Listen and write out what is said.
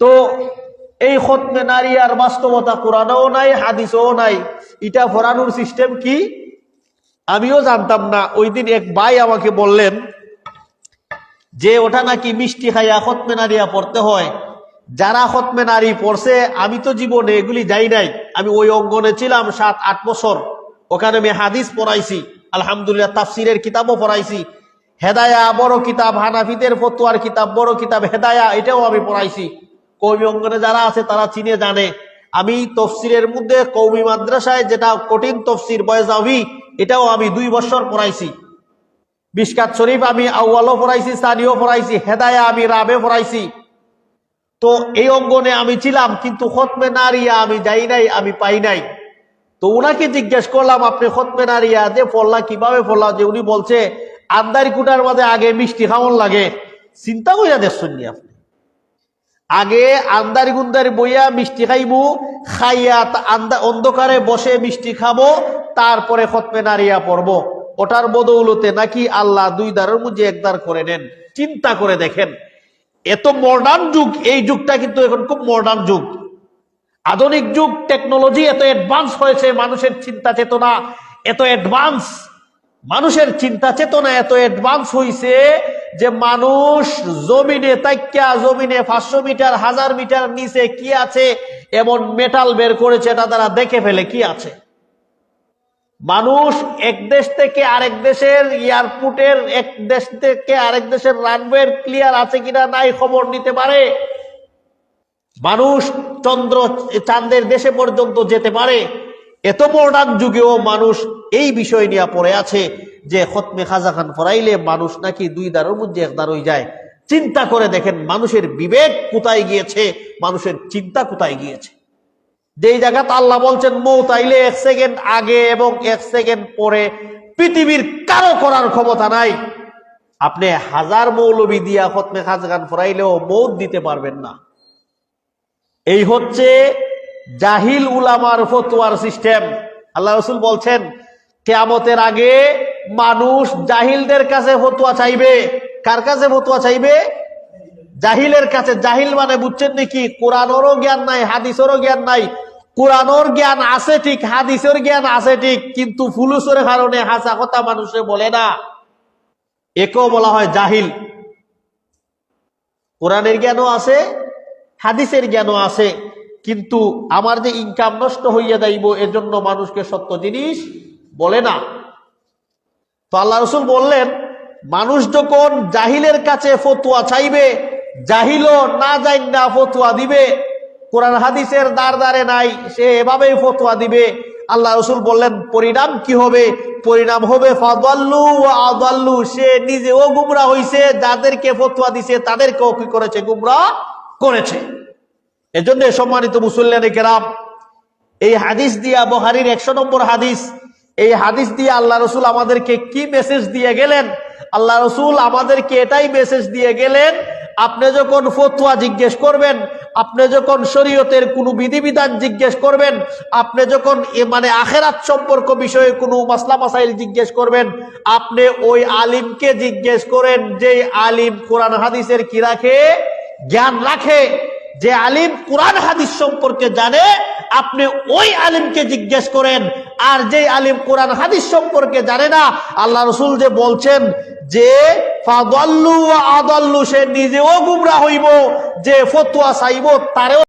তো এই খতমে নারিয়ার বাস্তবতা কোরআনেও নাই, হাদিসেও নাই। এটা ফরানোর সিস্টেম কি আমিও জানতাম না। ওই দিন এক ভাই আমাকে বললেন যে ওটা নাকি মিষ্টি খাইয়া খতমে নারিয়া পড়তে হয়। যারা খতমে নারী পড়ছে, আমি তো জীবনে এগুলি যাই নাই। আমি ওই অঙ্গনে ছিলাম 7-8 বছর। ওখানে আমি হাদিস পড়াইছি, আলহামদুলিল্লাহ, তাফসিরের কিতাবও পড়াইছি। হেদায়া বড় কিতাব, হানাফিদের ফতোয়ার কিতাব বড় কিতাব হেদায়া, এটাও আমি পড়াইছি। কওমি অঙ্গনে যারা আছে তারা চিনে জানে। আমি তফসিরের মধ্যে কওমি মাদ্রাসায় যেটা কঠিন তফসির বয়জাবি, এটাও আমি 2 বছর পড়াইছি। মিশকাত শরীফ আমি আউয়ালও পড়াইছি, সানিও পড়াইছি, হেদায়া আমি রাবে পড়াইছি। তো এই অঙ্গনে আমি ছিলাম, কিন্তু খতমে নারিয়া আমি যাই নাই, আমি পাই নাই। তো উনাকে জিজ্ঞেস করলাম, আপনি খতমে নারিয়া যে পড়লা কিভাবে পড়লা? যে উনি বলছে আন্দারি কুটার মাঝে আগে মিষ্টি খাওয়ান লাগে। চিন্তা করিয়া দেখছেন নি আপনি? আগে আন্দারি গুন্দারি বইয়া মিষ্টি খাইবো, খাইয়া অন্ধকারে বসে মিষ্টি খাবো, তারপরে খতমে নারিয়া পড়বো। ওটার বদৌলতে নাকি আল্লাহ 2 দ্বারের মধ্যে 1 দ্বার করে নেন। চিন্তা করে দেখেন, এত মডার্ন যুগ। এই যুগটা কিন্তু এখন খুব মডার্ন যুগ, আধুনিক যুগ। টেকনোলজি এত অ্যাডভান্স হয়েছে, মানুষের চিন্তা চেতনা এত অ্যাডভান্স, মানুষের চিন্তা চেতনা এত অ্যাডভান্স হয়েছে যে মানুষ জমিনে তাইক্কা, জমিনে 500 মিটার 1000 মিটার নিচে কি আছে এমন মেটাল বের করেছে, এটা তারা দেখে ফেলে কি আছে। মানুষ এক দেশ থেকে আরেক দেশের এয়ারপোর্টের, এক দেশ থেকে আরেক দেশের রানওয়ে ক্লিয়ার আছে কিনা নাই খবর নিতে পারে। মানুষ চন্দ্র চাঁদের দেশে পর্যন্ত যেতে পারে। এত মডার্ন যুগেও মানুষ এই বিষয় নিয়ে পড়ে আছে যে খতমে খাজা খান ফরাইলে মানুষ নাকি 2 দ্বারের মধ্যে 1 দ্বার হয়ে যায়। চিন্তা করে দেখেন মানুষের বিবেক কোথায় গিয়েছে, মানুষের চিন্তা কোথায় গিয়েছে। যেই জায়গাতে আল্লাহ বলছেন মৌত আইলে 1 সেকেন্ড আগে এবং 1 সেকেন্ড পরে পৃথিবীর কারো করার ক্ষমতা নাই। আপনি 1000 মৌলবী দিয়া খতমে খাজা খান ফরাইলেও মৌত দিতে পারবেন না। এই হচ্ছে জাহিল উলামার ফতোয়ার সিস্টেম। আল্লাহ রাসূল বলছেন কিয়ামতের আগে মানুষ জাহিলদের কাছে ফতোয়া চাইবে। কার কাছে ফতোয়া চাইবে? জাহিলের কাছে। জাহিল মানে বুঝছেন নাকি? কোরআনেরও জ্ঞান নাই, হাদিসেরও জ্ঞান নাই। কোরআনের জ্ঞান আছে ঠিক, হাদিসের জ্ঞান আছে ঠিক, কিন্তু ফুলুসের কারণে হাসা কথা মানুষে বলে না, একেও বলা হয় জাহিল। কোরআনের জ্ঞানও আছে, হাদিসের জ্ঞানও আছে, কিন্তু আমার যে ইনকাম নষ্ট হইয়া যাইব এজন্য মানুষকে সত্য জিনিস বলে না। তো আল্লাহ রাসূল বললেন মানুষ যখন জাহিলের কাছে ফতোয়া চাইবে, জাহিলও না জাইন না ফতোয়া দিবে। কোরআন হাদিসের দ্বারে নাই, সে এভাবেই ফতোয়া দিবে। আল্লাহ রাসূল বললেন পরিণাম কি হবে? পরিণাম হবে ফাদাল্লু ওয়া আদাল্লু, সে নিজেও গুমরাহ হইছে, যাদেরকে ফতোয়া দিছে তাদেরকেও কি করেছে? গুমরাহ করেছে। এজন্য সম্মানিত মুসল্লিয়ানে কেরাম, এই হাদিস দিয়া, বুখারীর 100 নম্বর হাদিস, এই হাদিস দিয়ে আল্লাহ রাসূল আমাদেরকে কি মেসেজ দিয়ে গেলেন? আল্লাহ রাসূল আমাদেরকে এটাই মেসেজ দিয়ে গেলেন, আপনি যখন ফতোয়া জিজ্ঞেস করবেন, আপনি যখন শরীয়তের কোনো বিধিবিধান জিজ্ঞেস করবেন, আপনি যখন মানে আখিরাত সম্পর্ক বিষয়ে কোনো মাসলা মাসাইল জিজ্ঞেস করবেন, আপনি ওই আলিমকে জিজ্ঞেস করেন যে আলিম কোরআন হাদিসের কি রাখে? জ্ঞান রাখে। যে আলিম কোরআন হাদিস সম্পর্কে জানে, আপনি ওই আলিমকে জিজ্ঞেস করেন। আর যে আলিম কোরআন হাদিস সম্পর্কে জানে না, আল্লাহ রাসূল যে বলছেন যে ফাদাল্লু ওয়া আদাল্লু, সে নিজেও গুমরাহ হইব, যে ফতোয়া চাইব তারেও